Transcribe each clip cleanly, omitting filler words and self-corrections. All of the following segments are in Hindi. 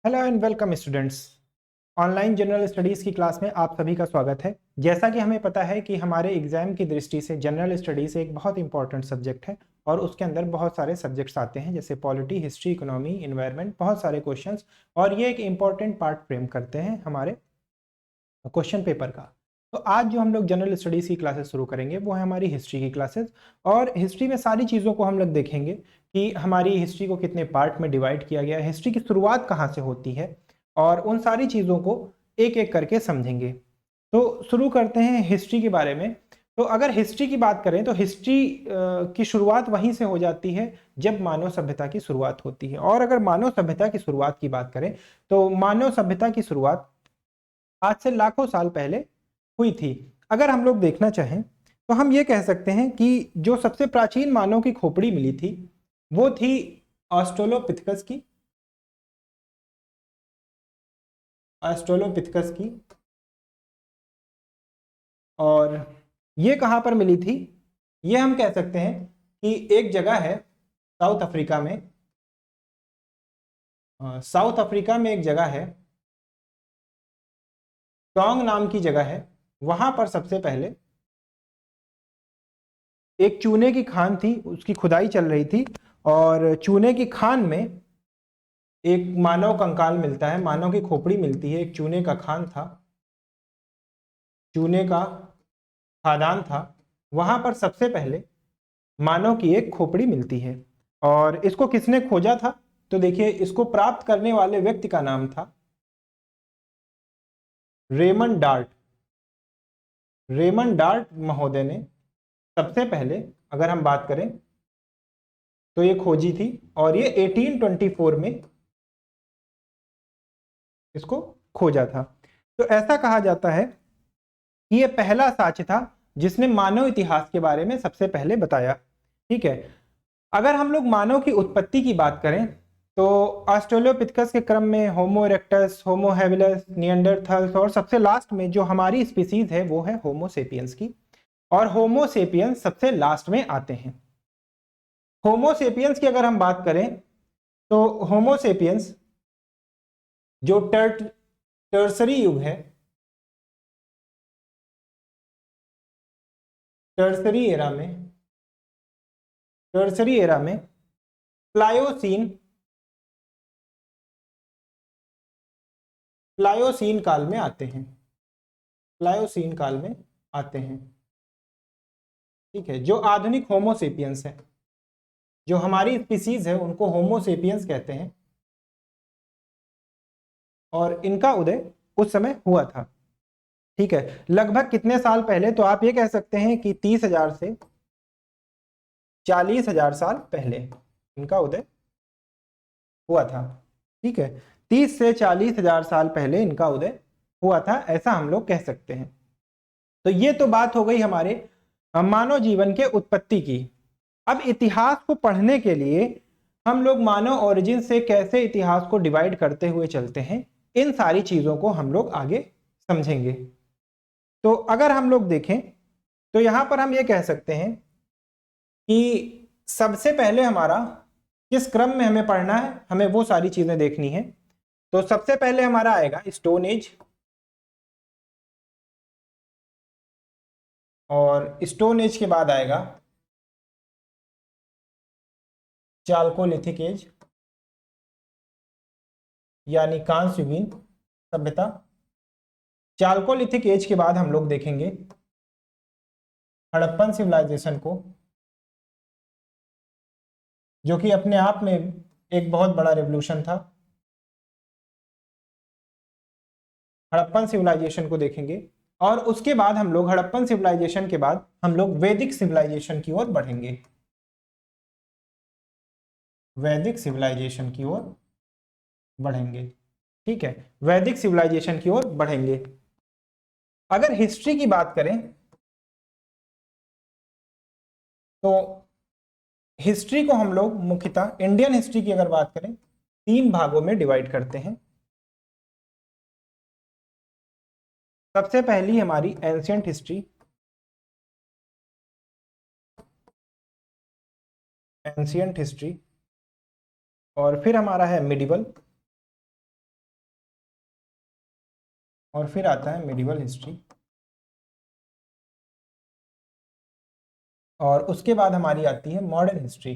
Hello and welcome students. Online general studies की क्लास में आप सभी का स्वागत है। जैसा कि हमें पता है कि हमारे एग्जाम की दृष्टि से जनरल स्टडीज़ एक बहुत इंपॉर्टेंट सब्जेक्ट है और उसके अंदर बहुत सारे सब्जेक्ट्स आते हैं जैसे पॉलिटी, हिस्ट्री, इकोनॉमी, इन्वायरमेंट, बहुत सारे क्वेश्चंस और ये एक इंपॉर्टेंट पार्ट फ्रेम करते हैं हमारे क्वेश्चन पेपर का। तो आज जो हम लोग जनरल स्टडीज़ की क्लासेस शुरू करेंगे वो है हमारी हिस्ट्री की क्लासेस। और हिस्ट्री में सारी चीज़ों को हम लोग देखेंगे कि हमारी हिस्ट्री को कितने पार्ट में डिवाइड किया गया है, हिस्ट्री की शुरुआत कहाँ से होती है और उन सारी चीज़ों को एक एक करके समझेंगे। तो शुरू करते हैं हिस्ट्री के बारे में। तो अगर हिस्ट्री की बात करें तो हिस्ट्री की शुरुआत वहीं से हो जाती है जब मानव सभ्यता की शुरुआत होती है। और अगर मानव सभ्यता की शुरुआत की बात करें तो मानव सभ्यता की शुरुआत आज से लाखों साल पहले हुई थी। अगर हम लोग देखना चाहें तो हम ये कह सकते हैं कि जो सबसे प्राचीन मानव की खोपड़ी मिली थी वो थी ऑस्ट्रेलोपिथेकस की। ऑस्ट्रेलोपिथेकस की। और ये कहाँ पर मिली थी? ये हम कह सकते हैं कि एक जगह है साउथ अफ्रीका में। साउथ अफ्रीका में एक जगह है, टोंग नाम की जगह है। वहां पर सबसे पहले एक चूने की खान थी, उसकी खुदाई चल रही थी और चूने की खान में एक मानव कंकाल मिलता है, मानव की खोपड़ी मिलती है। एक चूने का खान था, चूने का खादान था। वहां पर सबसे पहले मानव की एक खोपड़ी मिलती है। और इसको किसने खोजा था? तो देखिए, इसको प्राप्त करने वाले व्यक्ति का नाम था रेमंड डार्ट। रेमंड डार्ट महोदय ने सबसे पहले, अगर हम बात करें तो ये खोजी थी और ये 1824 में इसको खोजा था। तो ऐसा कहा जाता है कि ये पहला साक्ष्य था जिसने मानव इतिहास के बारे में सबसे पहले बताया। ठीक है। अगर हम लोग मानव की उत्पत्ति की बात करें तो ऑस्ट्रेलोपिथेकस के क्रम में होमो इरेक्टस, होमो हैबिलस, निएंडरथाल्स और सबसे लास्ट में जो हमारी स्पीसीज है वो है होमो सेपियंस की। और होमो सेपियंस सबसे लास्ट में आते हैं। होमो सेपियंस की अगर हम बात करें तो होमो सेपियंस जो टर्सरी युग है, टर्सरी एरा में, टर्सरी एरा में प्लायोसीन, प्लायोसीन काल में आते हैं। प्लायोसीन काल में आते हैं। ठीक है। जो आधुनिक होमोसेपियंस है, जो हमारी स्पीसीज है, उनको होमोसेपियंस कहते हैं और इनका उदय उस समय हुआ था। ठीक है। लगभग कितने साल पहले? तो आप ये कह सकते हैं कि 30,000 से 40,000 साल पहले इनका उदय हुआ था। ठीक है। 30 से 40,000 साल पहले इनका उदय हुआ था, ऐसा हम लोग कह सकते हैं। तो ये तो बात हो गई हमारे मानव जीवन के उत्पत्ति की। अब इतिहास को पढ़ने के लिए हम लोग मानव ओरिजिन से कैसे इतिहास को डिवाइड करते हुए चलते हैं, इन सारी चीजों को हम लोग आगे समझेंगे। तो अगर हम लोग देखें तो यहां पर हम ये कह सकते हैं कि सबसे पहले हमारा किस क्रम में हमें पढ़ना है, हमें वो सारी चीजें देखनी है। तो सबसे पहले हमारा आएगा स्टोन एज, और स्टोन एज के बाद आएगा चाल्कोलिथिक एज यानी कांस्ययुगीन सभ्यता। चाल्कोलिथिक एज के बाद हम लोग देखेंगे हड़प्पन सिविलाइजेशन को, जो कि अपने आप में एक बहुत बड़ा रेवोल्यूशन था। हड़प्पन सिविलाइजेशन को देखेंगे और उसके बाद हम लोग हड़प्पन सिविलाइजेशन के बाद हम लोग वैदिक सिविलाइजेशन की ओर बढ़ेंगे। वैदिक सिविलाइजेशन की ओर बढ़ेंगे। ठीक है। वैदिक सिविलाइजेशन की ओर बढ़ेंगे। अगर हिस्ट्री की बात करें तो हिस्ट्री को हम लोग मुख्यतः, इंडियन हिस्ट्री की अगर बात करें, 3 भागों में डिवाइड करते हैं। सबसे पहली हमारी एंशियंट हिस्ट्री, एंशियंट हिस्ट्री। और फिर हमारा है मिडिवल, और फिर आता है मिडिवल हिस्ट्री, और उसके बाद हमारी आती है मॉडर्न हिस्ट्री।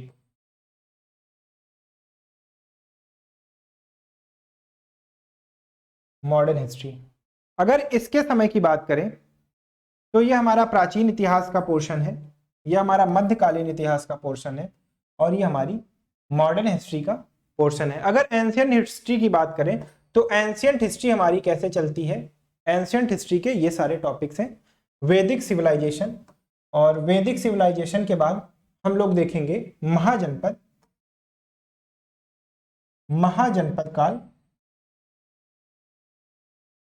मॉडर्न हिस्ट्री, अगर इसके समय की बात करें तो ये हमारा प्राचीन इतिहास का पोर्शन है, ये हमारा मध्यकालीन इतिहास का पोर्शन है, और ये हमारी मॉडर्न हिस्ट्री का पोर्शन है। अगर एंशियंट हिस्ट्री की बात करें तो एंशियंट हिस्ट्री हमारी कैसे चलती है, एंशियंट हिस्ट्री के ये सारे टॉपिक्स हैं। वैदिक सिविलाइजेशन, और वैदिक सिविलाइजेशन के बाद हम लोग देखेंगे महाजनपद, महाजनपद काल,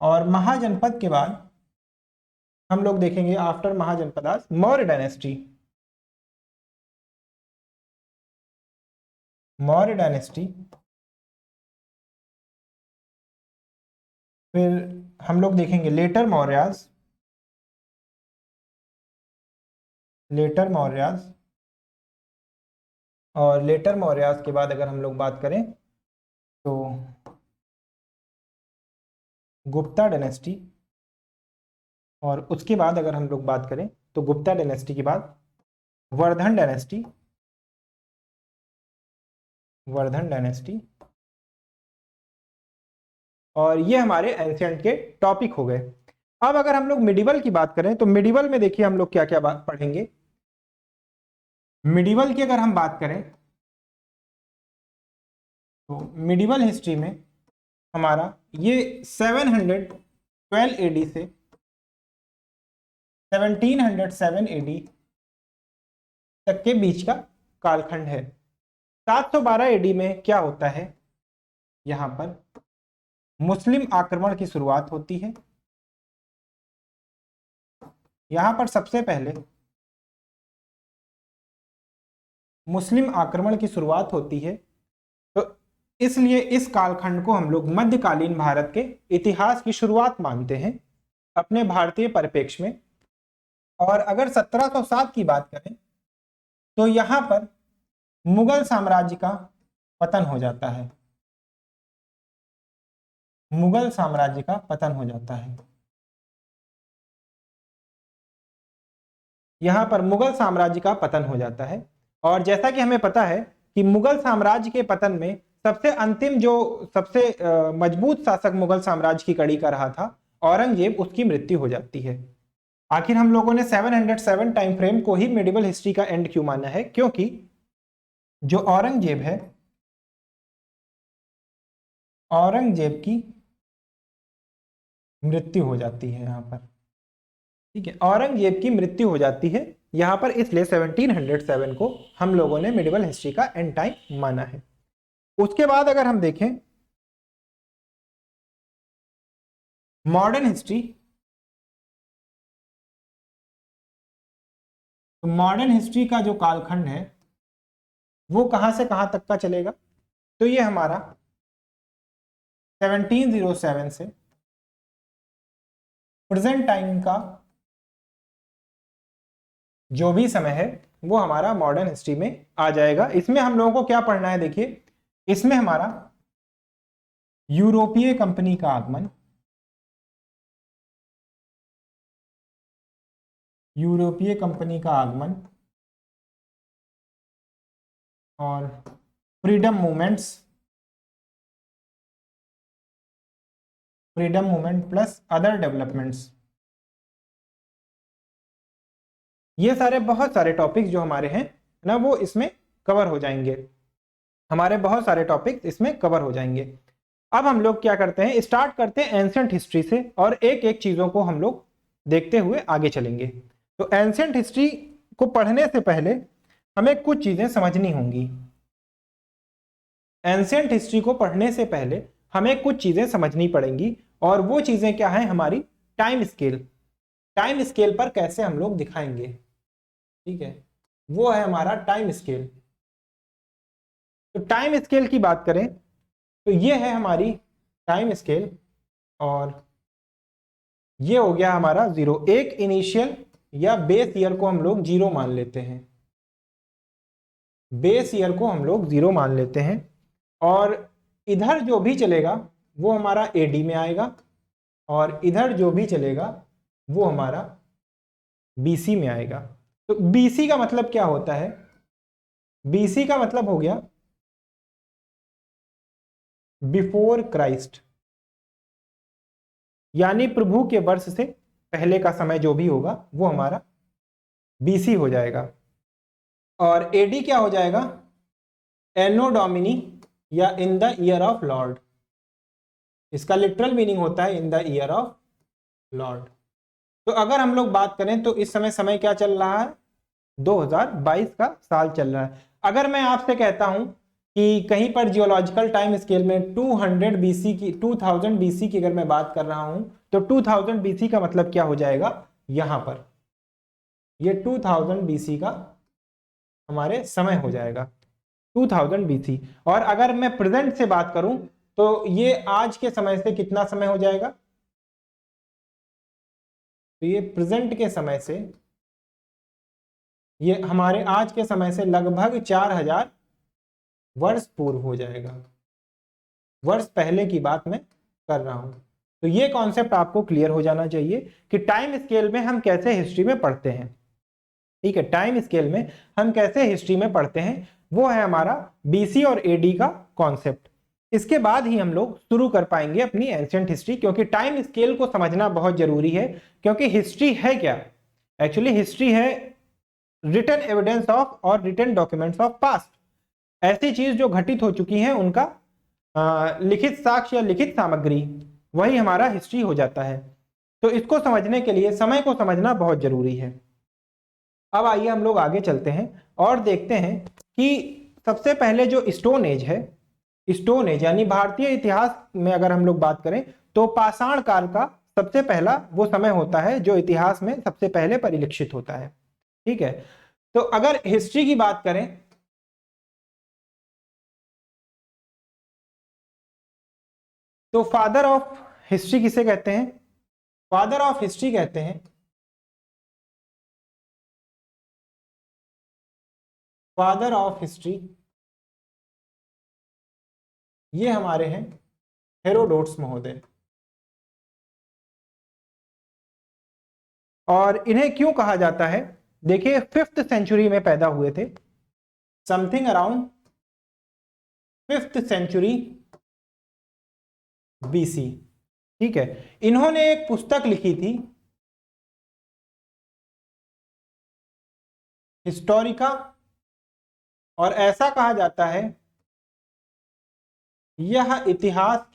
और महाजनपद के बाद हम लोग देखेंगे after mahajanapadas Maurya dynasty. Maurya dynasty, फिर हम लोग देखेंगे लेटर मौर्यास, लेटर मौर्यास, और लेटर मौर्यास के बाद अगर हम लोग बात करें तो गुप्ता डायनेस्टी, और उसके बाद अगर हम लोग बात करें तो गुप्ता डायनेस्टी के बाद वर्धन डायनेस्टी, वर्धन डायनेस्टी, और ये हमारे एंशिएंट के टॉपिक हो गए। अब अगर हम लोग मिडिवल की बात करें तो मिडिवल में देखिए हम लोग क्या क्या बात पढ़ेंगे। मिडिवल की अगर हम बात करें तो मिडिवल हिस्ट्री में हमारा ये 712 एडी से 1707 एडी तक के बीच का कालखंड है। 712 एडी में क्या होता है, यहां पर मुस्लिम आक्रमण की शुरुआत होती है। यहां पर सबसे पहले मुस्लिम आक्रमण की शुरुआत होती है, तो इसलिए इस कालखंड को हम लोग मध्यकालीन भारत के इतिहास की शुरुआत मानते हैं अपने भारतीय परिप्रेक्ष्य में। और अगर 1707 की बात करें तो यहां पर मुगल साम्राज्य का पतन हो जाता है, मुगल साम्राज्य का पतन हो जाता है। यहां पर मुगल साम्राज्य का पतन हो जाता है, और जैसा कि हमें पता है कि मुगल साम्राज्य के पतन में सबसे अंतिम जो सबसे मजबूत शासक मुगल साम्राज्य की कड़ी का रहा था औरंगजेब, उसकी मृत्यु हो जाती है। आखिर हम लोगों ने 707 टाइम फ्रेम को ही मिडिवल हिस्ट्री का एंड क्यों माना है, क्योंकि जो औरंगजेब है, औरंगजेब की मृत्यु हो जाती है यहां पर, ठीक है, औरंगजेब की मृत्यु हो जाती है यहां पर, इसलिए 1707 को हम लोगों ने मिडिवल हिस्ट्री का एंड टाइम माना है। उसके बाद अगर हम देखें मॉडर्न हिस्ट्री, तो मॉडर्न हिस्ट्री का जो कालखंड है वो कहां से कहां तक का चलेगा, तो ये हमारा 1707 से प्रेजेंट टाइम का जो भी समय है वो हमारा मॉडर्न हिस्ट्री में आ जाएगा। इसमें हम लोगों को क्या पढ़ना है, देखिए इसमें हमारा यूरोपीय कंपनी का आगमन, यूरोपीय कंपनी का आगमन, और freedom movements, freedom movement plus other developments, ये सारे बहुत सारे टॉपिक्स जो हमारे हैं ना वो इसमें कवर हो जाएंगे, हमारे बहुत सारे टॉपिक्स इसमें कवर हो जाएंगे। अब हम लोग क्या करते हैं, स्टार्ट करते हैं एंशिएंट हिस्ट्री से, और एक एक चीजों को हम लोग देखते हुए आगे चलेंगे। तो एंशिएंट हिस्ट्री को पढ़ने से पहले हमें कुछ चीजें समझनी होंगी। एंशिएंट हिस्ट्री को पढ़ने से पहले हमें कुछ चीजें समझनी पड़ेंगी, और वो चीजें क्या है, हमारी टाइम स्केल, टाइम स्केल पर कैसे हम लोग दिखाएंगे, ठीक है, वो है हमारा टाइम स्केल। तो टाइम स्केल की बात करें तो ये है हमारी टाइम स्केल, और ये हो गया हमारा जीरो, एक इनिशियल या बेस ईयर को हम लोग जीरो मान लेते हैं, बेस ईयर को हम लोग जीरो मान लेते हैं, और इधर जो भी चलेगा वो हमारा एडी में आएगा, और इधर जो भी चलेगा वो हमारा BC में आएगा। तो BC का मतलब क्या होता है? BC का मतलब हो गया बिफोर क्राइस्ट, यानी प्रभु के वर्ष से पहले का समय जो भी होगा वो हमारा BC हो जाएगा। और AD क्या हो जाएगा? एनो डोमिनी या in the year of Lord. इसका लिटरल मीनिंग होता है in the year of Lord. तो अगर हम लोग बात करें तो इस समय क्या चल रहा है? 2022 का साल चल रहा है। अगर मैं आपसे कहता हूं कि कहीं पर जियोलॉजिकल टाइम स्केल में 200 BC की 2000 BC की अगर मैं बात कर रहा हूं तो 2000 BC का मतलब क्या हो जाएगा? यहां पर ये 2000 BC का हमारे समय हो जाएगा, 2000 BC। और अगर मैं प्रेजेंट से बात करूं तो ये आज के समय से कितना समय हो जाएगा? तो ये प्रेजेंट के समय से, ये हमारे आज के समय से लगभग 4000 वर्ष पूर्व हो जाएगा। वर्ष पहले की बात मैं कर रहा हूं। तो ये कॉन्सेप्ट आपको क्लियर हो जाना चाहिए कि टाइम स्केल में हम कैसे हिस्ट्री में पढ़ते हैं। ठीक है, टाइम स्केल में हम कैसे हिस्ट्री में पढ़ते हैं वो है हमारा BC और AD का कॉन्सेप्ट। इसके बाद ही हम लोग शुरू कर पाएंगे अपनी एंशिएंट हिस्ट्री, क्योंकि टाइम स्केल को समझना बहुत जरूरी है। क्योंकि हिस्ट्री है क्या? एक्चुअली हिस्ट्री है रिटन एविडेंस ऑफ और रिटन डॉक्यूमेंट्स ऑफ पास्ट। ऐसी चीज जो घटित हो चुकी हैं उनका लिखित साक्ष्य या लिखित सामग्री, वही हमारा हिस्ट्री हो जाता है। तो इसको समझने के लिए समय को समझना बहुत जरूरी है। अब आइए हम लोग आगे चलते हैं और देखते हैं कि सबसे पहले जो स्टोन एज है, स्टोन एज यानी भारतीय इतिहास में अगर हम लोग बात करें तो पाषाण काल का सबसे पहला वो समय होता है जो इतिहास में सबसे पहले परिलक्षित होता है। ठीक है, तो अगर हिस्ट्री की बात करें तो फादर ऑफ हिस्ट्री किसे कहते हैं? फादर ऑफ हिस्ट्री कहते हैं फादर ऑफ हिस्ट्री ये हमारे हैं हेरोडोट्स महोदय। और इन्हें क्यों कहा जाता है? देखिए 5th सेंचुरी में पैदा हुए थे, something around 5th century BC। ठीक है, इन्होंने एक पुस्तक लिखी थी हिस्टोरिका, और ऐसा कहा जाता है यह इतिहास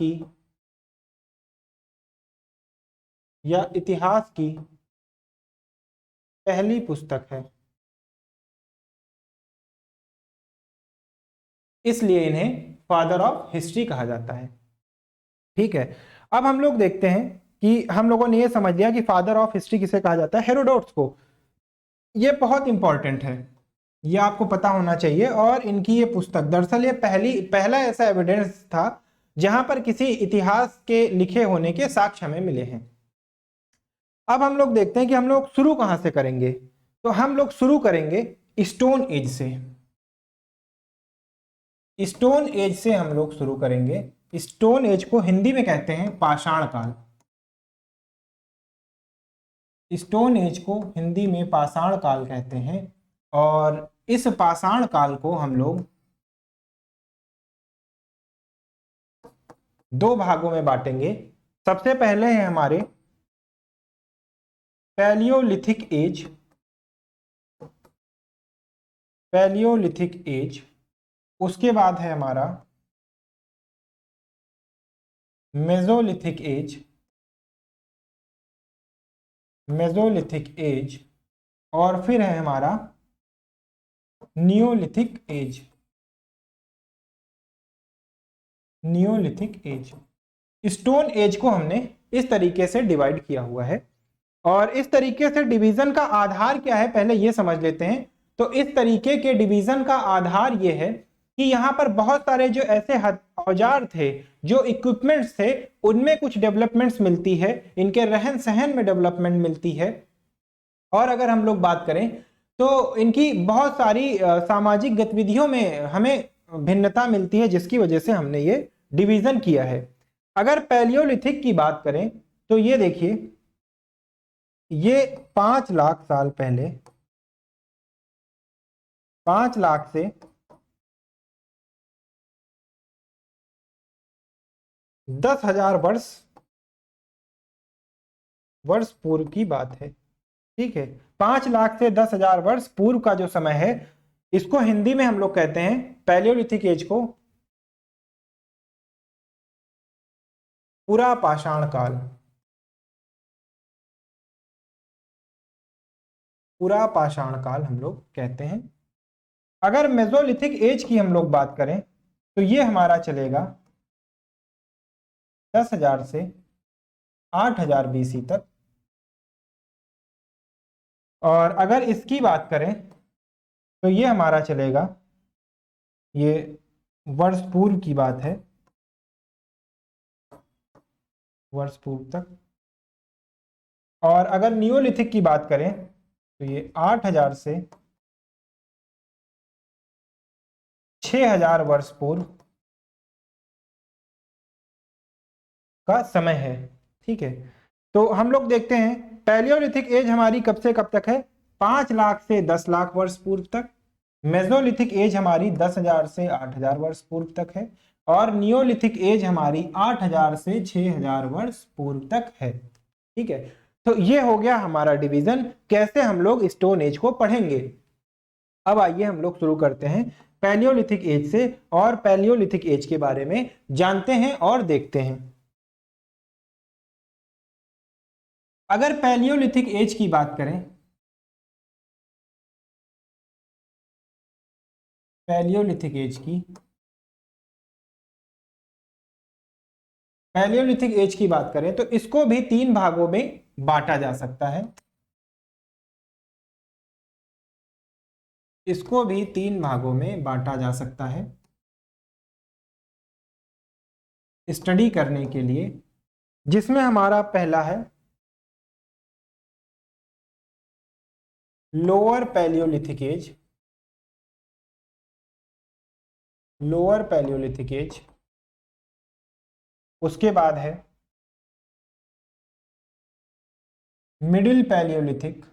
की पहली पुस्तक है, इसलिए इन्हें फादर ऑफ हिस्ट्री कहा जाता है। ठीक है, अब हम लोग देखते हैं कि हम लोगों ने ये समझ लिया कि फादर ऑफ हिस्ट्री किसे कहा जाता है, हेरोडोट्स को। ये बहुत इंपॉर्टेंट है, ये आपको पता होना चाहिए। और इनकी ये पुस्तक दरअसल ये पहला ऐसा एविडेंस था जहां पर किसी इतिहास के लिखे होने के साक्ष्य हमें मिले हैं। अब हम लोग देखते हैं कि हम लोग शुरू कहां से करेंगे। तो हम लोग शुरू करेंगे स्टोन एज से। स्टोन एज से हम लोग शुरू करेंगे। स्टोन एज को हिंदी में कहते हैं पाषाण काल। स्टोन एज को हिंदी में पाषाण काल कहते हैं। और इस पाषाण काल को हम लोग दो भागों में बांटेंगे। सबसे पहले है हमारे पैलियोलिथिक एज, पैलियोलिथिक एज। उसके बाद है हमारा मेसोलिथिक एज, मेसोलिथिक एज। और फिर है हमारा neolithic age, neolithic age. Stone age को हमने इस तरीके से डिवाइड किया हुआ है। और इस तरीके से डिवीजन का आधार क्या है पहले ये समझ लेते हैं। तो इस तरीके के डिवीजन का आधार ये है कि यहाँ पर बहुत सारे जो ऐसे औजार थे, जो इक्विपमेंट्स थे, उनमें कुछ डेवलपमेंट्स मिलती है, इनके रहन सहन में डेवलपमेंट मिलती है। और अगर हम लोग बात करें तो इनकी बहुत सारी सामाजिक गतिविधियों में हमें भिन्नता मिलती है, जिसकी वजह से हमने ये डिवीजन किया है। अगर पैलियोलिथिक की बात करें तो ये देखिए, ये 5 लाख साल पहले, 5 लाख से 10,000 वर्ष पूर्व की बात है। ठीक है, 5 लाख से 10,000 वर्ष पूर्व का जो समय है, इसको हिंदी में हम लोग कहते हैं पैलियोलिथिक एज को पुरा पाषाण काल। पुरा पाषाण काल हम लोग कहते हैं। अगर मेसोलिथिक एज की हम लोग बात करें तो ये हमारा चलेगा 10,000 से 8,000 BC तक। और अगर इसकी बात करें तो ये हमारा चलेगा, ये वर्ष पूर्व की बात है, वर्ष पूर्व तक। और अगर नियोलिथिक की बात करें तो ये 8,000 से 6,000 वर्ष पूर्व का समय है। ठीक है, तो हम लोग देखते हैं पैलियोलिथिक एज हमारी कब से कब तक है, 5 लाख से 10 लाख वर्ष पूर्व तक। मेसोलिथिक एज हमारी 10,000 से 8,000 वर्ष पूर्व तक है। और नियोलिथिक एज हमारी 8,000 से 6,000 वर्ष पूर्व तक है। ठीक है, तो ये हो गया हमारा डिवीजन, कैसे हम लोग स्टोन एज को पढ़ेंगे। अब आइए हम लोग शुरू करते हैं पैलियोलिथिक एज से, और पैलियोलिथिक एज के बारे में जानते हैं और देखते हैं। अगर पैलियोलिथिक एज की बात करें, पैलियोलिथिक एज की, पैलियोलिथिक एज की बात करें तो इसको भी 3 भागों में बांटा जा सकता है। इसको भी 3 भागों में बांटा जा सकता है स्टडी करने के लिए, जिसमें हमारा पहला है lower palaeolithic age. Lower palaeolithic age, उसके बाद है मिडिल पैलियोलिथिक,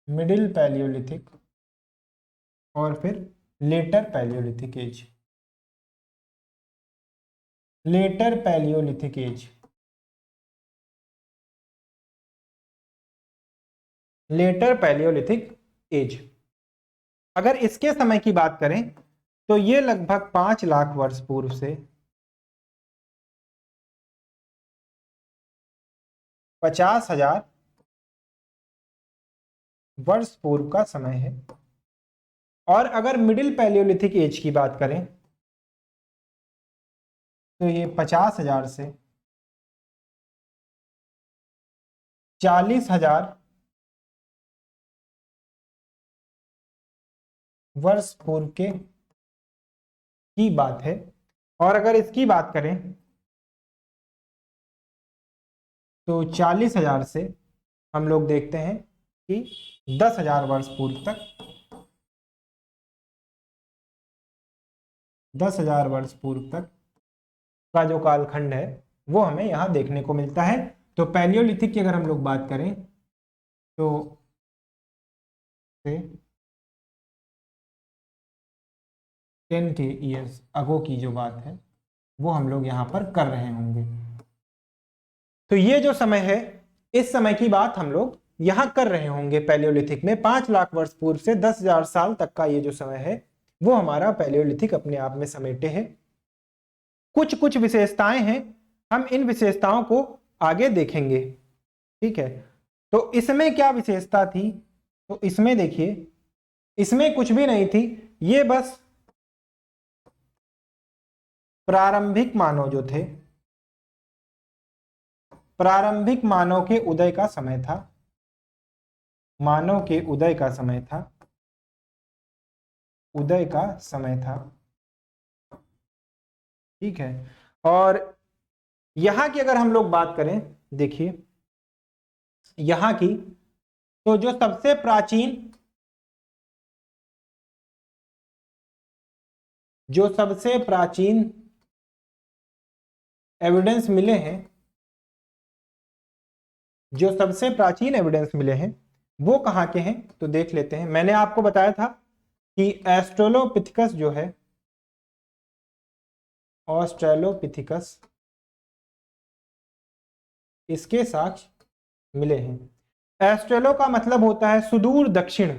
मिडिल पैलियोलिथिक, और फिर later palaeolithic age. Later palaeolithic age, later palaeolithic age. अगर इसके समय की बात करें तो ये लगभग 5 लाख वर्ष पूर्व से 50,000 वर्ष पूर्व का समय है। और अगर मिडिल पैलियोलिथिक एज की बात करें तो ये 50,000 से 40,000 वर्ष पूर्व के की बात है। और अगर इसकी बात करें तो 40,000 से हम लोग देखते हैं कि 10,000 वर्ष पूर्व तक, 10,000 वर्ष पूर्व तक का जो कालखंड है वो हमें यहाँ देखने को मिलता है। तो पैलियोलिथिक की अगर हम लोग बात करें तो 10K ईयर्स अगो की जो बात है वो हम लोग यहाँ पर कर रहे होंगे। तो ये जो समय है, इस समय की बात हम लोग यहाँ कर रहे होंगे पैलियोलिथिक में। 5 लाख वर्ष पूर्व से 10,000 साल तक का ये जो समय है वो हमारा पैलियोलिथिक अपने आप में समेटे है। कुछ कुछ विशेषताएं हैं, हम इन विशेषताओं को आगे देखेंगे। ठीक है, तो इसमें क्या विशेषता थी, तो इसमें देखिए, इसमें कुछ भी नहीं थी, ये बस प्रारंभिक मानव जो थे, प्रारंभिक मानव के उदय का समय था, मानव के उदय का समय था, उदय का समय था। ठीक है, और यहां की अगर हम लोग बात करें, देखिए यहां की, तो जो सबसे प्राचीन, जो सबसे प्राचीन एविडेंस मिले हैं, जो सबसे प्राचीन एविडेंस मिले हैं वो कहाँ के हैं, तो देख लेते हैं। मैंने आपको बताया था कि एस्ट्रेलोपिथेकस जो है, ऑस्ट्रेलोपिथेकस, इसके साक्ष्य मिले हैं। एस्ट्रेलो का मतलब होता है सुदूर दक्षिण,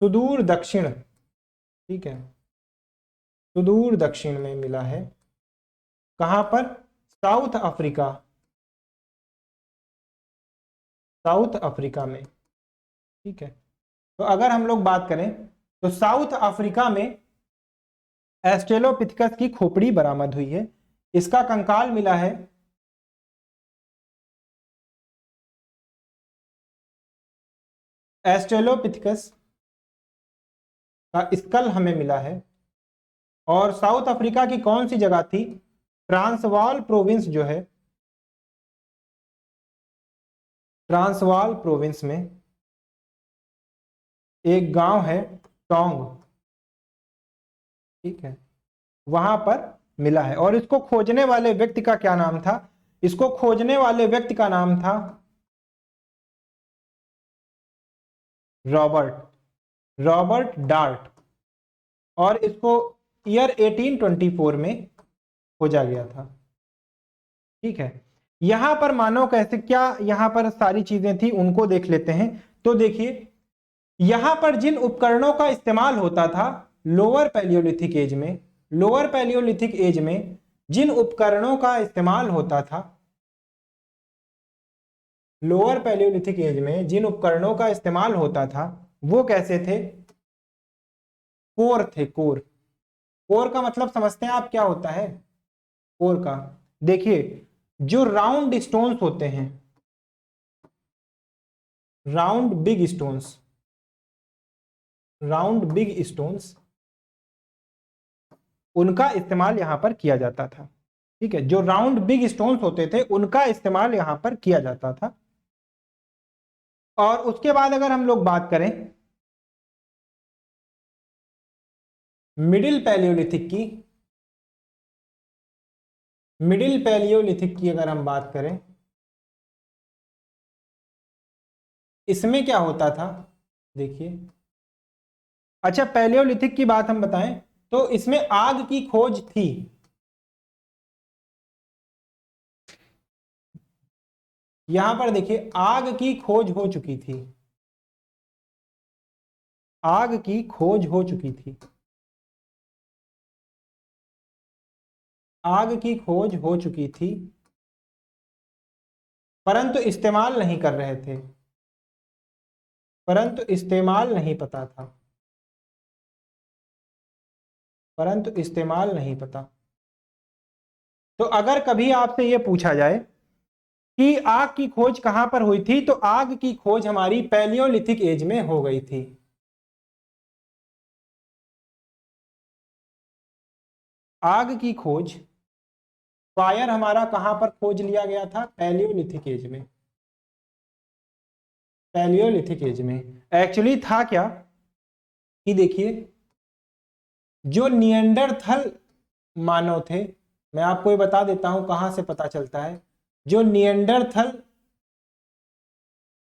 सुदूर दक्षिण, ठीक है, सुदूर दक्षिण में मिला है। कहां पर? साउथ अफ्रीका, साउथ अफ्रीका में, ठीक है। तो अगर हम लोग बात करें तो साउथ अफ्रीका में एस्ट्रेलोपिथेकस की खोपड़ी बरामद हुई है। इसका कंकाल मिला है एस्ट्रेलोपिथेकस का स्कल हमें मिला है। और साउथ अफ्रीका की कौन सी जगह थी? ट्रांसवाल प्रोविंस जो है, ट्रांसवाल प्रोविंस में एक गांव है टोंग, ठीक है, वहां पर मिला है। और इसको खोजने वाले व्यक्ति का क्या नाम था? इसको खोजने वाले व्यक्ति का नाम था रॉबर्ट, रॉबर्ट डार्ट। और इसको ईयर 1824 में खोजा गया था, ठीक है। यहां पर मानव कैसे, क्या यहां पर सारी चीजें थी उनको देख लेते हैं। तो देखिए, यहां पर जिन उपकरणों का इस्तेमाल होता था लोअर पैलियोलिथिक एज में, लोअर पैलियोलिथिक एज में जिन उपकरणों का इस्तेमाल होता था, लोअर पैलियोलिथिक एज में जिन उपकरणों का इस्तेमाल होता था वो कैसे थे? कोर थे, कोर। कोर का मतलब समझते हैं आप क्या होता है? कोर का, देखिए, जो राउंड स्टोन्स होते हैं, round big stones, round big stones, उनका इस्तेमाल यहां पर किया जाता था, ठीक है। जो राउंड बिग स्टोन्स होते थे उनका इस्तेमाल यहां पर किया जाता था। और उसके बाद अगर हम लोग बात करें मिडिल पैलियोलिथिक की, मिडिल पैलियोलिथिक की अगर हम बात करें, इसमें क्या होता था? देखिए, अच्छा, पैलियोलिथिक की बात हम बताएं तो इसमें आग की खोज थी। यहां पर देखिए, आग की खोज हो चुकी थी, आग की खोज हो चुकी थी, आग की खोज हो चुकी थी, परंतु इस्तेमाल नहीं कर रहे थे, परंतु इस्तेमाल नहीं पता था, परंतु इस्तेमाल नहीं पता। तो अगर कभी आपसे यह पूछा जाए कि आग की खोज कहां पर हुई थी, तो आग की खोज हमारी पैलियोलिथिक एज में हो गई थी। आग की खोज, फायर हमारा कहां पर खोज लिया गया था? पैलियोलिथिक एज में, पैलियोलिथिक एज में। एक्चुअली था क्या कि देखिए, जो निएंडरथल मानव थे, मैं आपको ये बता देता हूं कहां से पता चलता है। जो निएंडरथल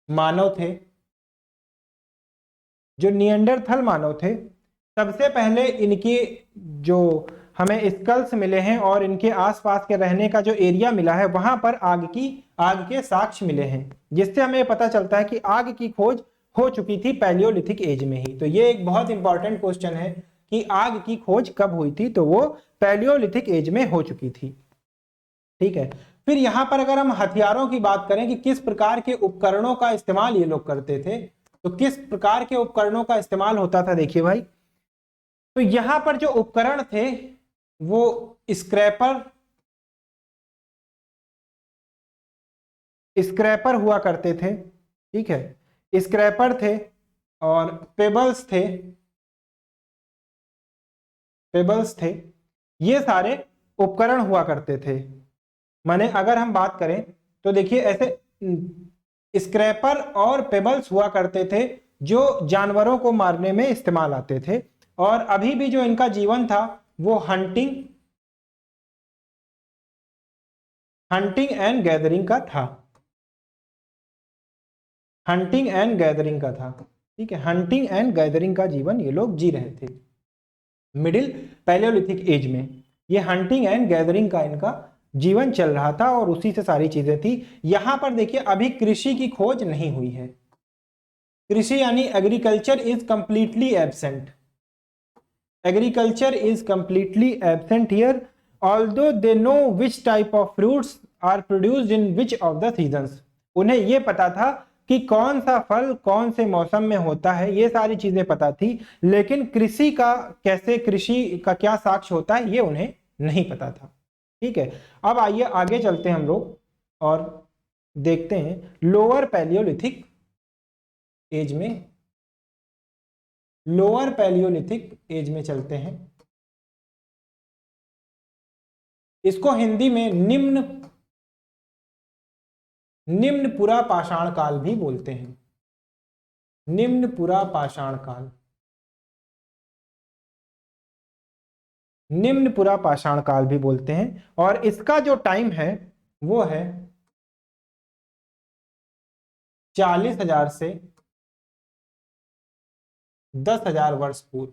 मानव थे, जो निएंडरथल मानव थे, सबसे पहले इनकी जो हमें स्कल्स मिले हैं और इनके आसपास के रहने का जो एरिया मिला है वहां पर आग के साक्ष्य मिले हैं, जिससे हमें पता चलता है कि आग की खोज हो चुकी थी पैलियोलिथिक एज में ही। तो ये एक बहुत इंपॉर्टेंट क्वेश्चन है कि आग की खोज कब हुई थी, तो वो पैलियोलिथिक एज में हो चुकी थी, ठीक है। फिर यहां पर अगर हम हथियारों की बात करें कि किस प्रकार के उपकरणों का इस्तेमाल ये लोग करते थे, तो किस प्रकार के उपकरणों का इस्तेमाल होता था, देखिए भाई। तो यहां पर जो उपकरण थे वो स्क्रैपर, स्क्रैपर हुआ करते थे, ठीक है, स्क्रैपर थे और पेबल्स थे, पेबल्स थे, ये सारे उपकरण हुआ करते थे। माने अगर हम बात करें तो देखिए, ऐसे स्क्रैपर और पेबल्स हुआ करते थे जो जानवरों को मारने में इस्तेमाल आते थे। और अभी भी जो इनका जीवन था वो हंटिंग हंटिंग एंड गैदरिंग का था, हंटिंग एंड गैदरिंग का था। ठीक है, हंटिंग एंड गैदरिंग का जीवन ये लोग जी रहे थे मिडिल पैलियोलिथिक एज में। ये हंटिंग एंड गैदरिंग का इनका जीवन चल रहा था और उसी से सारी चीजें थी। यहां पर देखिए अभी कृषि की खोज नहीं हुई है, कृषि यानी agriculture is completely absent, agriculture is completely absent here, although they know which type of fruits are produced in which of the seasons. उन्हें ये पता था कि कौन सा फल कौन से मौसम में होता है, ये सारी चीजें पता थी, लेकिन कृषि का कैसे, कृषि का क्या साक्ष्य होता है ये उन्हें नहीं पता था। ठीक है, अब आइए आगे चलते हैं हम लोग और देखते हैं लोअर पैलियोलिथिक एज में, लोअर पैलियोलिथिक एज में चलते हैं। इसको हिंदी में निम्न पुरा पाषाण काल भी बोलते हैं, निम्न पुरा पाषाण काल, निम्न पुरा पाषाण काल भी बोलते हैं। और इसका जो टाइम है वो है 40,000 से 10,000 वर्ष पूर्व।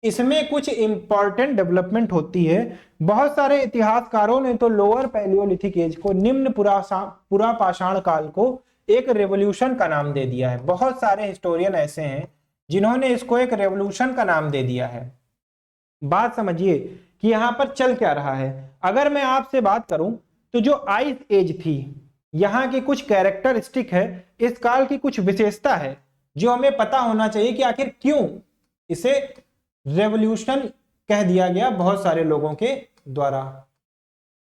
इसमें कुछ इंपॉर्टेंट डेवलपमेंट होती है। बहुत सारे इतिहासकारों ने तो लोअर पैलियोलिथिक एज को, निम्न पुरा पाषाण काल को एक रेवोल्यूशन का नाम दे दिया है। बहुत सारे हिस्टोरियन ऐसे हैं जिन्होंने इसको एक रेवोल्यूशन का नाम दे दिया है। बात समझिए कि यहां पर चल क्या रहा है। अगर मैं आपसे बात करूं तो जो आइस एज थी, यहां की कुछ कैरेक्टरिस्टिक है, इस काल की कुछ विशेषता है जो हमें पता होना चाहिए कि आखिर क्यों इसे रेवोल्यूशन कह दिया गया बहुत सारे लोगों के द्वारा।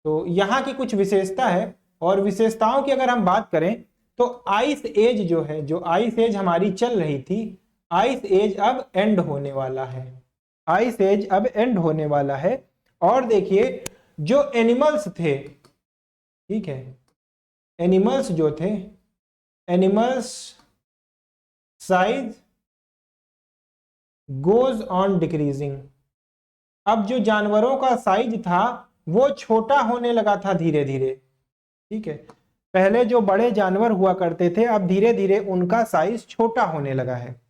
तो यहां की कुछ विशेषता है, और विशेषताओं की अगर हम बात करें तो आइस एज जो है, जो आइस एज हमारी चल रही थी, आइस एज अब एंड होने वाला है, आइस एज अब एंड होने वाला है। और देखिए जो एनिमल्स थे, ठीक है, एनिमल्स जो थे, animals size goes on decreasing. अब जो जानवरों का साइज था वो छोटा होने लगा था धीरे धीरे। ठीक है, पहले जो बड़े जानवर हुआ करते थे अब धीरे धीरे उनका साइज छोटा होने लगा है,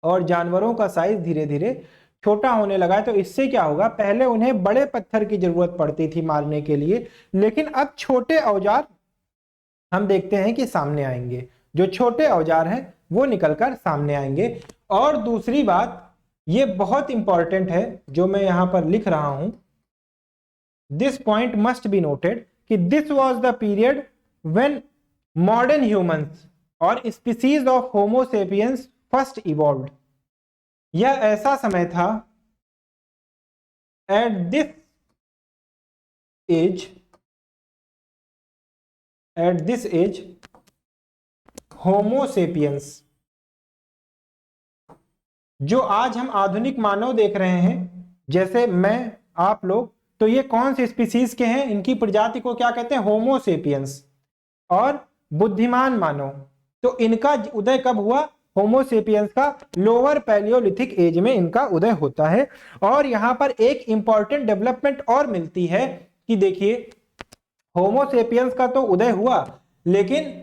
और जानवरों का साइज धीरे धीरे छोटा होने लगा है। तो इससे क्या होगा, पहले उन्हें बड़े पत्थर की जरूरत पड़ती थी मारने के लिए, लेकिन अब छोटे औजार हम देखते हैं कि सामने आएंगे, जो छोटे औजार हैं वो निकलकर सामने आएंगे। और दूसरी बात ये बहुत इंपॉर्टेंट है जो मैं यहां पर लिख रहा हूं, this point must be noted कि this was the period when modern humans और species of Homo sapiens first evolved. यह ऐसा समय था, at this age, at this age Homo sapiens, जो आज हम आधुनिक मानव देख रहे हैं, जैसे मैं, आप लोग, तो ये कौन से स्पीसीज के हैं, इनकी प्रजाति को क्या कहते हैं, होमो सेपियंस। और बुद्धिमान मानव, तो इनका उदय कब हुआ, होमो सेपियंस का लोअर पैलियोलिथिक एज में इनका उदय होता है। और यहां पर एक इंपॉर्टेंट डेवलपमेंट और मिलती है कि देखिए होमो सेपियंस का तो उदय हुआ, लेकिन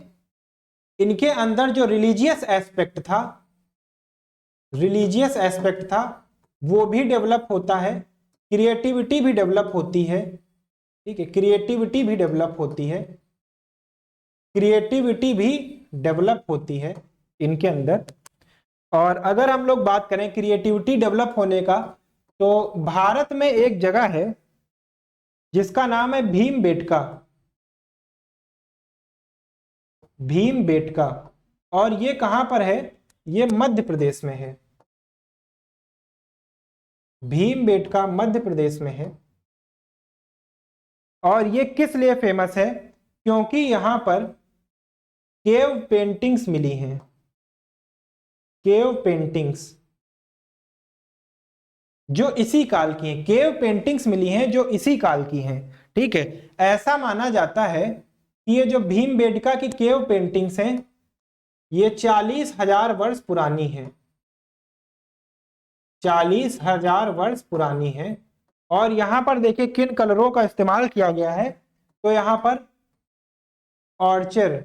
इनके अंदर जो रिलीजियस एस्पेक्ट था, रिलीजियस एस्पेक्ट था वो भी डेवलप होता है, क्रिएटिविटी भी डेवलप होती है। ठीक है, क्रिएटिविटी भी डेवलप होती है, क्रिएटिविटी भी डेवलप होती है इनके अंदर। और अगर हम लोग बात करें क्रिएटिविटी डेवलप होने का, तो भारत में एक जगह है जिसका नाम है भीमबेटका, भीमबेटका। और ये कहां पर है, ये मध्य प्रदेश में है, भीमबेटका मध्य प्रदेश में है। और ये किस लिए फेमस है, क्योंकि यहां पर केव पेंटिंग्स मिली हैं, केव पेंटिंग्स जो इसी काल की हैं, केव पेंटिंग्स मिली हैं जो इसी काल की हैं। ठीक है, ऐसा माना जाता है कि ये जो भीमबेटका की केव पेंटिंग्स हैं ये 40,000 वर्ष पुरानी है, 40,000 वर्ष पुरानी है। और यहां पर देखिए किन कलरों का इस्तेमाल किया गया है, तो यहां पर ऑर्चर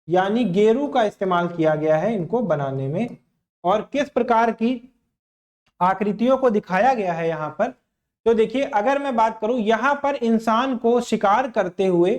यानी गेरू का इस्तेमाल किया गया है इनको बनाने में। और किस प्रकार की आकृतियों को दिखाया गया है यहां पर, तो देखिए अगर मैं बात करूं यहां पर इंसान को शिकार करते हुए,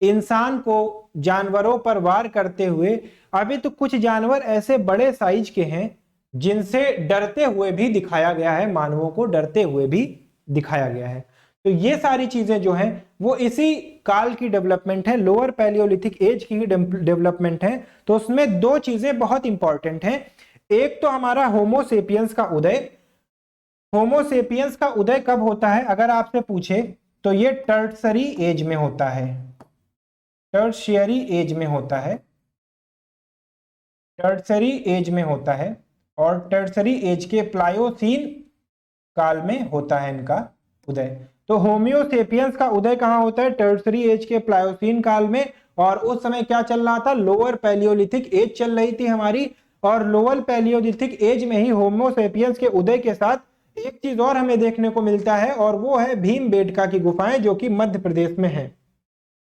इंसान को जानवरों पर वार करते हुए, अभी तो कुछ जानवर ऐसे बड़े साइज के हैं जिनसे डरते हुए भी दिखाया गया है, मानवों को डरते हुए भी दिखाया गया है। तो ये सारी चीजें जो हैं वो इसी काल की डेवलपमेंट है, लोअर पैलियोलिथिक एज की डेवलपमेंट है। तो उसमें दो चीजें बहुत इंपॉर्टेंट हैं। एक तो हमारा होमोसेपियंस का उदय। होमोसेपियंस का उदय कब होता है अगर आपसे पूछे, तो ये टर्सरी एज में होता है, टर्शियरी एज में होता है, टर्सरी एज में होता है। और टर्सरी एज के प्लायोसीन काल में होता है इनका उदय। तो होमियोसेपियंस का उदय कहां होता है, टर्सरी एज के प्लायोसीन काल में। और उस समय क्या चल रहा था, लोअर पैलियोलिथिक एज चल रही थी हमारी। और लोअर पैलियोलिथिक एज में ही होमोसेपियंस के उदय के साथ एक चीज और हमें देखने को मिलता है, और वो है भीमबेटका की गुफाएं, जो कि मध्य प्रदेश में है।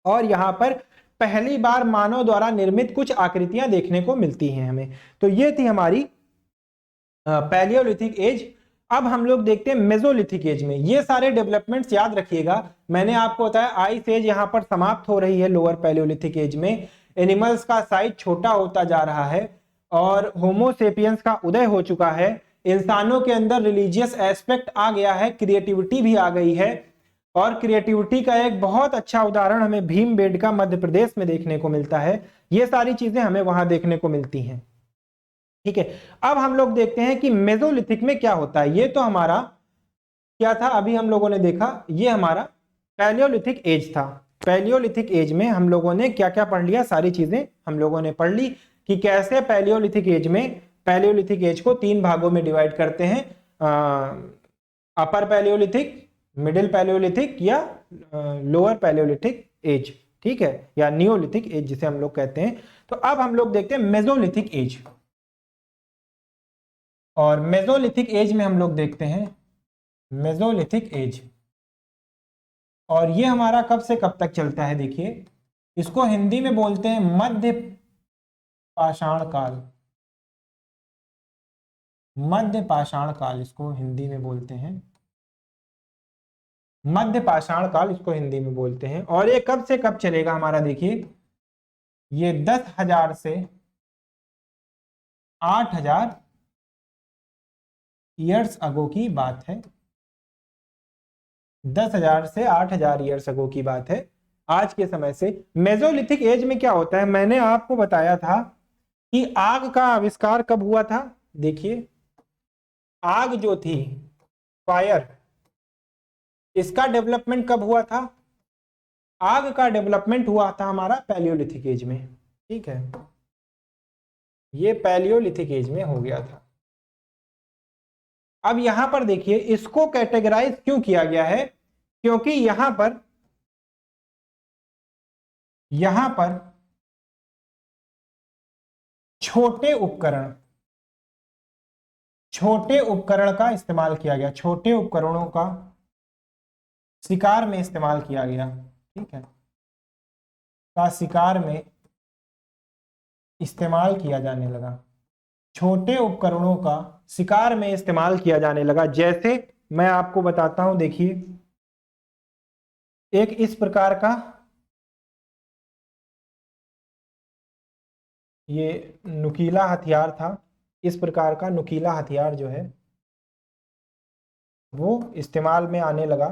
और यहां पर पहली बार मानव द्वारा निर्मित कुछ आकृतियां देखने को मिलती हैं हमें। तो ये थी हमारी पैलियोलिथिक एज। अब हम लोग देखते हैं मेसोलिथिक एज में। ये सारे डेवलपमेंट्स याद रखिएगा, मैंने आपको बताया आइस एज यहां पर समाप्त हो रही है लोअर पैलियोलिथिक एज में, एनिमल्स का साइज छोटा होता जा रहा है और होमोसेपियंस का उदय हो चुका है। इंसानों के अंदर रिलीजियस एस्पेक्ट आ गया है, क्रिएटिविटी भी आ गई है। और क्रिएटिविटी का एक बहुत अच्छा उदाहरण हमें भीमबेटका मध्य प्रदेश में देखने को मिलता है। ये सारी चीजें हमें वहां देखने को मिलती हैं। ठीक है, अब हम लोग देखते हैं कि मेसोलिथिक में क्या होता है। ये तो हमारा क्या था, अभी हम लोगों ने देखा, ये हमारा पैलियोलिथिक एज था। पैलियोलिथिक एज में हम लोगों ने क्या क्या पढ़ लिया, सारी चीजें हम लोगों ने पढ़ ली कि कैसे पैलियोलिथिक एज में, पैलियोलिथिक एज को 3 भागों में डिवाइड करते हैं, अपर पैलियोलिथिक, मिडिल पैलियोलिथिक या लोअर पैलियोलिथिक एज। ठीक है, या नियोलिथिक एज जिसे हम लोग कहते हैं। तो अब हम लोग देखते हैं मेसोलिथिक एज। और मेसोलिथिक एज में हम लोग देखते हैं मेसोलिथिक एज, और ये हमारा कब से कब तक चलता है, देखिए इसको हिंदी में बोलते हैं मध्य पाषाण काल। मध्य पाषाण काल इसको हिंदी में बोलते हैं, मध्य पाषाण काल इसको हिंदी में बोलते हैं। और ये कब से कब चलेगा हमारा, देखिए ये 10,000 से 8,000 ईयर्स अगो की बात है। 10,000 से 8,000 ईयर्स अगो की बात है, आज के समय से। मेसोलिथिक एज में क्या होता है, मैंने आपको बताया था कि आग का आविष्कार कब हुआ था। देखिए आग जो थी, फायर, इसका डेवलपमेंट कब हुआ था, आग का डेवलपमेंट हुआ था हमारा पैलियोलिथिक एज में। ठीक है, ये पैलियोलिथिक एज में हो गया था। अब यहां पर देखिए इसको कैटेगराइज क्यों किया गया है, क्योंकि यहां पर छोटे उपकरण का इस्तेमाल किया गया, छोटे उपकरणों का शिकार में इस्तेमाल किया गया। ठीक है, का शिकार में इस्तेमाल किया जाने लगा, छोटे उपकरणों का शिकार में इस्तेमाल किया जाने लगा। जैसे मैं आपको बताता हूं, देखिए एक इस प्रकार का ये नुकीला हथियार था, इस प्रकार का नुकीला हथियार जो है वो इस्तेमाल में आने लगा।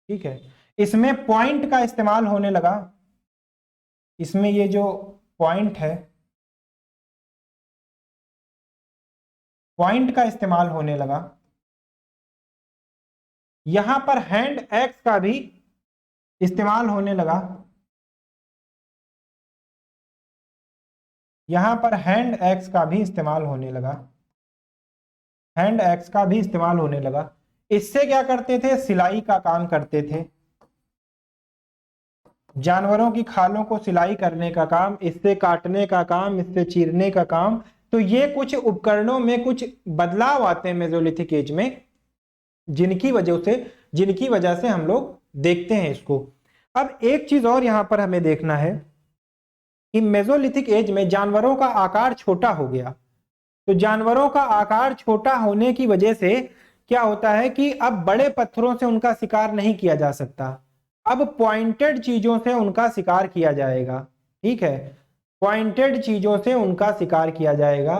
ठीक है, इसमें पॉइंट का इस्तेमाल होने लगा, इसमें ये जो पॉइंट है, पॉइंट का इस्तेमाल होने लगा। यहां पर हैंड एक्स का भी इस्तेमाल होने लगा, यहां पर हैंड एक्स का भी इस्तेमाल होने लगा, हैंड एक्स का भी इस्तेमाल होने लगा। इससे क्या करते थे, सिलाई का काम करते थे, जानवरों की खालों को सिलाई करने का काम, इससे काटने का काम, इससे चीरने का काम। तो ये कुछ उपकरणों में कुछ बदलाव आते हैं मेसोलिथिक एज में, जिनकी वजह से जिनकी वजह से हम लोग देखते हैं इसको। अब एक चीज और यहां पर हमें देखना है कि मेसोलिथिक एज में जानवरों का आकार छोटा हो गया। तो जानवरों का आकार छोटा होने की वजह से क्या होता है कि अब बड़े पत्थरों से उनका शिकार नहीं किया जा सकता, अब पॉइंटेड चीजों से उनका शिकार किया जाएगा। ठीक है, पॉइंटेड चीजों से उनका शिकार किया जाएगा।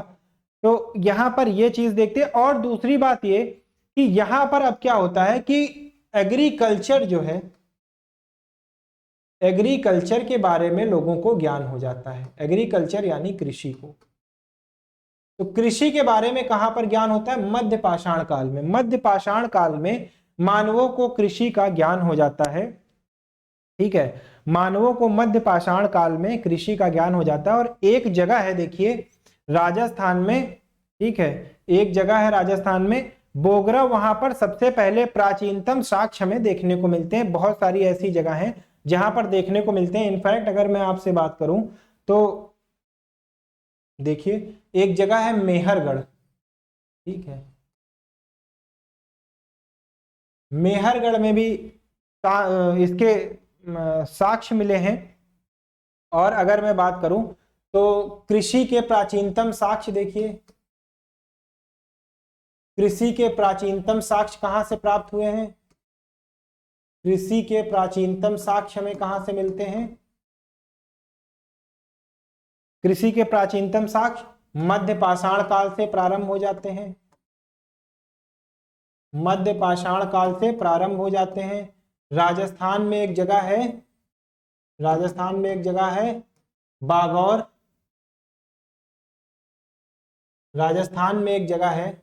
तो यहां पर यह चीज देखते हैं। और दूसरी बात यह कि यहां पर अब क्या होता है कि एग्रीकल्चर जो है, एग्रीकल्चर के बारे में लोगों को ज्ञान हो जाता है। एग्रीकल्चर यानी कृषि को, तो कृषि के बारे में कहां पर ज्ञान होता है? मध्य पाषाण काल में। मध्य पाषाण काल में मानवों को कृषि का ज्ञान हो जाता है। ठीक है, मानवों को मध्य पाषाण काल में कृषि का ज्ञान हो जाता है। और एक जगह है, देखिए राजस्थान में, ठीक है, एक जगह है राजस्थान में बोगरा, वहां पर सबसे पहले प्राचीनतम साक्ष्य हमें देखने को मिलते हैं। बहुत सारी ऐसी जगह हैं जहां पर देखने को मिलते हैं। इनफैक्ट अगर मैं आपसे बात करूं तो देखिए एक जगह है मेहरगढ़, ठीक है, मेहरगढ़ में भी इसके साक्ष्य मिले हैं। और अगर मैं बात करूं तो कृषि के प्राचीनतम साक्ष्य देखिए, कृषि के प्राचीनतम साक्ष्य कहां से प्राप्त हुए हैं? कृषि के प्राचीनतम साक्ष्य हमें कहां से मिलते हैं? कृषि के प्राचीनतम साक्ष्य मध्य पाषाण काल से प्रारंभ हो जाते हैं। मध्य पाषाण काल से प्रारंभ हो जाते हैं। राजस्थान में एक जगह है, राजस्थान में एक जगह है बागौर, राजस्थान में एक जगह है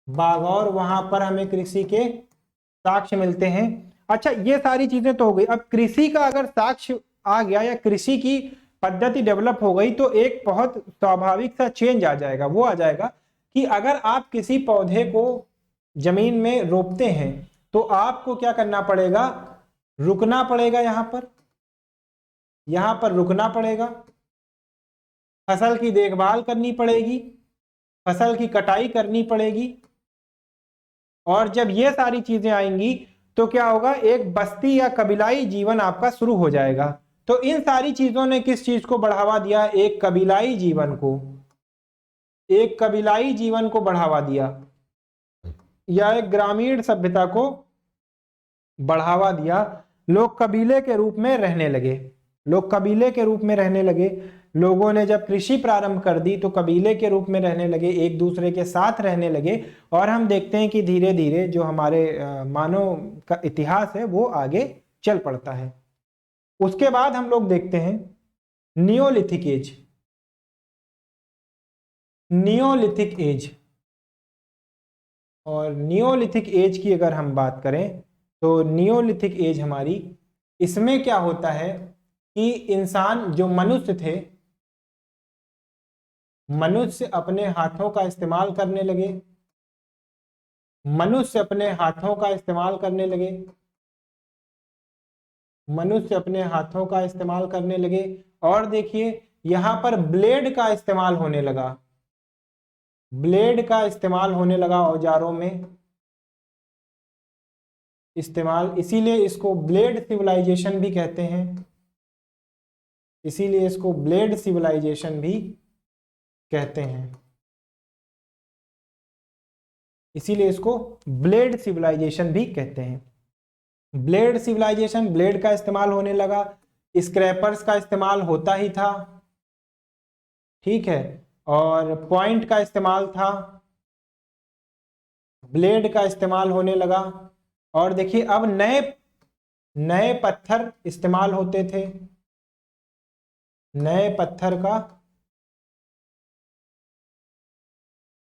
बागौर, वहां पर हमें कृषि के साक्ष्य मिलते हैं। अच्छा, ये सारी चीजें तो हो गई। अब कृषि का अगर साक्ष्य आ गया या कृषि की पद्धति डेवलप हो गई तो एक बहुत स्वाभाविक सा चेंज आ जाएगा। वो आ जाएगा कि अगर आप किसी पौधे को जमीन में रोपते हैं तो आपको क्या करना पड़ेगा? रुकना पड़ेगा, यहां पर रुकना पड़ेगा, फसल की देखभाल करनी पड़ेगी, फसल की कटाई करनी पड़ेगी। और जब ये सारी चीजें आएंगी तो क्या होगा? एक बस्ती या कबीलाई जीवन आपका शुरू हो जाएगा। तो इन सारी चीजों ने किस चीज को बढ़ावा दिया? एक कबीलाई जीवन को, एक कबीलाई जीवन को बढ़ावा दिया, या एक ग्रामीण सभ्यता को बढ़ावा दिया। लोग कबीले के रूप में रहने लगे, लोग कबीले के रूप में रहने लगे। लोगों ने जब कृषि प्रारंभ कर दी तो कबीले के रूप में रहने लगे, एक दूसरे के साथ रहने लगे। और हम देखते हैं कि धीरे धीरे जो हमारे मानव का इतिहास है वो आगे चल पड़ता है। उसके बाद हम लोग देखते हैं नियोलिथिक एज। नियोलिथिक एज, और नियोलिथिक एज की अगर हम बात करें तो नियोलिथिक एज हमारी, इसमें क्या होता है कि इंसान जो मनुष्य थे, मनुष्य अपने हाथों का इस्तेमाल करने लगे, मनुष्य अपने हाथों का इस्तेमाल करने लगे, मनुष्य अपने हाथों का इस्तेमाल करने लगे। और देखिए यहां पर ब्लेड का इस्तेमाल होने लगा, ब्लेड का इस्तेमाल होने लगा औजारों में इस्तेमाल, इसीलिए इसको ब्लेड सिविलाइजेशन भी कहते हैं, इसीलिए इसको ब्लेड सिविलाइजेशन भी कहते हैं, इसीलिए इसको ब्लेड सिविलाइजेशन भी कहते हैं। ब्लेड सिविलाइजेशन, ब्लेड का इस्तेमाल होने लगा, स्क्रैपर्स का इस्तेमाल होता ही था, ठीक है, और पॉइंट का इस्तेमाल था, ब्लेड का इस्तेमाल होने लगा। और देखिए अब नए नए पत्थर इस्तेमाल होते थे, नए पत्थर का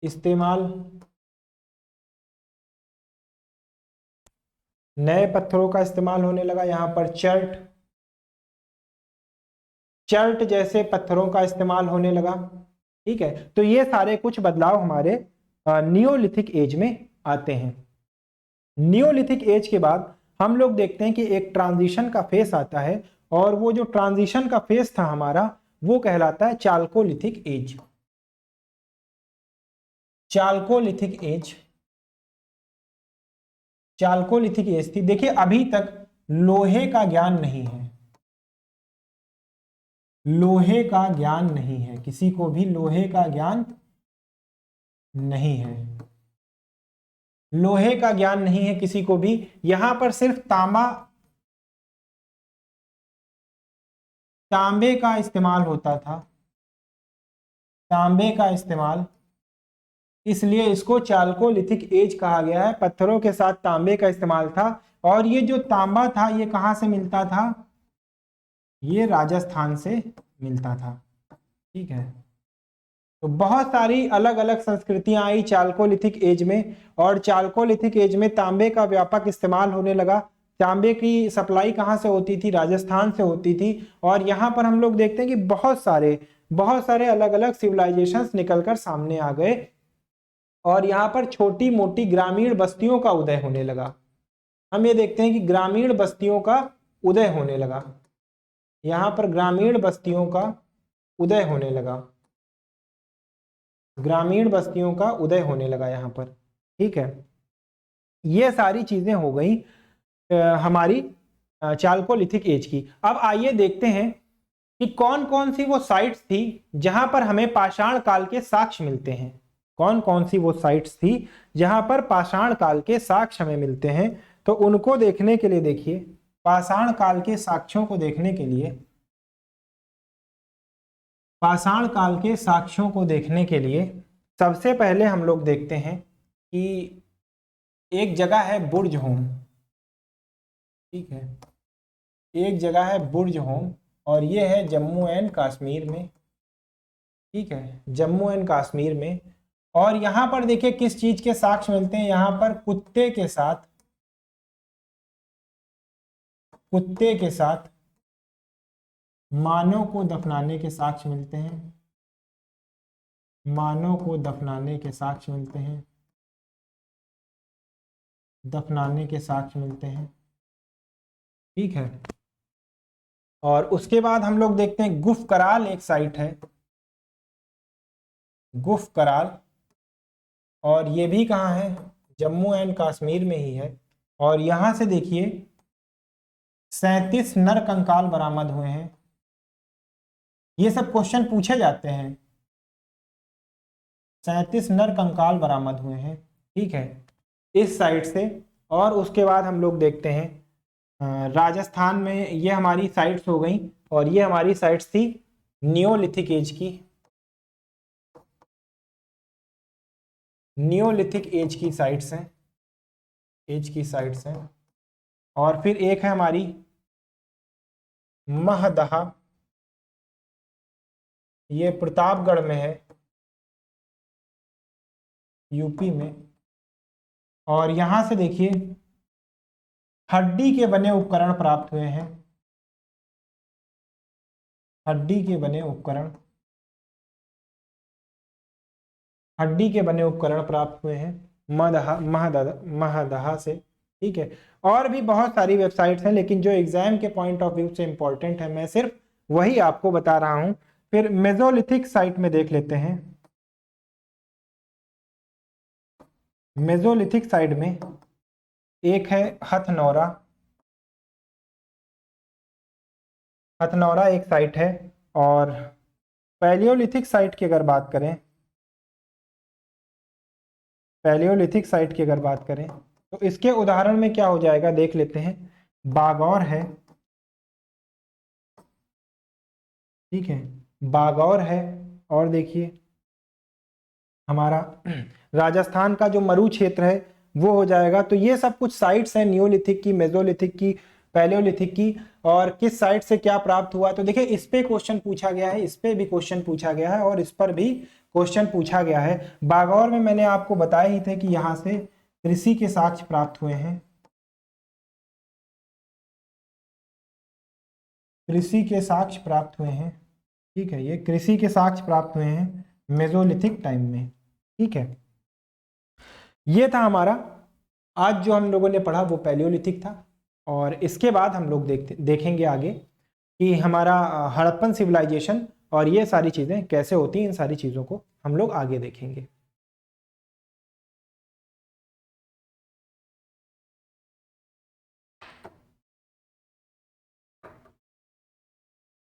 इस्तेमाल, नए पत्थरों का इस्तेमाल होने लगा। यहां पर चर्ट, चर्ट जैसे पत्थरों का इस्तेमाल होने लगा, ठीक है। तो ये सारे कुछ बदलाव हमारे नियोलिथिक एज में आते हैं। नियोलिथिक एज के बाद हम लोग देखते हैं कि एक ट्रांजिशन का फेस आता है, और वो जो ट्रांजिशन का फेस था हमारा वो कहलाता है chalcolithic age. Chalcolithic age, chalcolithic age थी। देखिए अभी तक लोहे का ज्ञान नहीं है, लोहे का ज्ञान नहीं है, किसी को भी लोहे का ज्ञान नहीं है, लोहे का ज्ञान नहीं है किसी को भी। यहां पर सिर्फ तांबे का इस्तेमाल होता था, तांबे का इस्तेमाल, इसलिए इसको चालकोलिथिक एज कहा गया है। पत्थरों के साथ तांबे का इस्तेमाल था, और ये जो तांबा था ये कहां से मिलता था, ये राजस्थान से मिलता था। ठीक है, तो बहुत सारी अलग अलग संस्कृतियां आई चालकोलिथिक एज में, और चालकोलिथिक एज में तांबे का व्यापक इस्तेमाल होने लगा। तांबे की सप्लाई कहां से होती थी, राजस्थान से होती थी। और यहां पर हम लोग देखते हैं कि बहुत सारे अलग अलग सिविलाइजेशंस निकलकर सामने आ गए, और यहाँ पर छोटी मोटी ग्रामीण बस्तियों का उदय होने लगा। हम ये देखते हैं कि ग्रामीण बस्तियों का उदय होने लगा, यहाँ पर ग्रामीण बस्तियों का उदय होने लगा, ग्रामीण बस्तियों का उदय होने लगा यहाँ पर। ठीक है, ये सारी चीजें हो गई हमारी चालकोलिथिक एज की। अब आइए देखते हैं कि कौन कौन सी वो साइट्स थी जहां पर हमें पाषाण काल के साक्ष्य मिलते हैं। कौन कौन सी वो साइट्स थी जहां पर पाषाण काल के साक्ष्य हमें मिलते हैं, तो उनको देखने के लिए देखिए, पाषाण काल के साक्ष्यों को देखने के लिए, पाषाण काल के साक्ष्यों को देखने के लिए सबसे पहले हम लोग देखते हैं कि एक जगह है बुर्ज होम। ठीक है, एक जगह है बुर्ज होम, और ये है जम्मू एंड कश्मीर में। ठीक है, जम्मू एंड कश्मीर में। और यहां पर देखिए किस चीज के साक्ष्य मिलते हैं, यहां पर कुत्ते के साथ, कुत्ते के साथ मानव को दफनाने के साक्ष्य मिलते हैं, मानव को दफनाने के साक्ष्य मिलते हैं, दफनाने के साक्ष्य मिलते हैं। ठीक है, और उसके बाद हम लोग देखते हैं गुफ कराल एक साइट है, गुफ कराल, और ये भी कहाँ है, जम्मू एंड कश्मीर में ही है। और यहां से देखिए 37 नर कंकाल बरामद हुए हैं। ये सब क्वेश्चन पूछे जाते हैं, 37 नर कंकाल बरामद हुए हैं। ठीक है, इस साइट से। और उसके बाद हम लोग देखते हैं राजस्थान में, ये हमारी साइट्स हो गई, और ये हमारी साइट्स थी नियोलिथिक एज की, नियोलिथिक एज की साइट्स हैं, एज की साइट्स हैं। और फिर एक है हमारी महदहा, ये प्रतापगढ़ में है, यूपी में। और यहां से देखिए हड्डी के बने उपकरण प्राप्त हुए हैं, हड्डी के बने उपकरण, हड्डी के बने उपकरण प्राप्त हुए हैं महदहा से। ठीक है, और भी बहुत सारी वेबसाइट्स हैं, लेकिन जो एग्जाम के पॉइंट ऑफ व्यू से इंपॉर्टेंट है मैं सिर्फ वही आपको बता रहा हूं। फिर मेसोलिथिक साइट में देख लेते हैं, मेसोलिथिक साइड में एक है हथनौरा, हथनौरा एक साइट है। और पैलियोलिथिक साइट की अगर बात करें, पैलियोलिथिक साइट की अगर बात करें तो इसके उदाहरण में क्या हो जाएगा देख लेते हैं। बागौर है, ठीक है, बागौर है। और देखिए हमारा राजस्थान का जो मरु क्षेत्र है वो हो जाएगा। तो ये सब कुछ साइट्स हैं नियोलिथिक की, मेसोलिथिक की, पैलियोलिथिक की। और किस साइट से क्या प्राप्त हुआ, तो देखिए इस पे क्वेश्चन पूछा गया है, इस पे भी क्वेश्चन पूछा गया है, और इस पर भी क्वेश्चन पूछा गया है। बागौर में मैंने आपको बताया ही थे कि यहाँ से कृषि के साक्ष्य प्राप्त हुए हैं, कृषि के साक्ष्य प्राप्त हुए हैं। ठीक है, ये कृषि के साक्ष्य प्राप्त हुए हैं मेसोलिथिक टाइम में। ठीक है, ये था हमारा आज जो हम लोगों ने पढ़ा वो पैलियोलिथिक था। और इसके बाद हम लोग देखेंगे आगे कि हमारा हड़प्पन सिविलाइजेशन और ये सारी चीज़ें कैसे होती हैं, इन सारी चीज़ों को हम लोग आगे देखेंगे।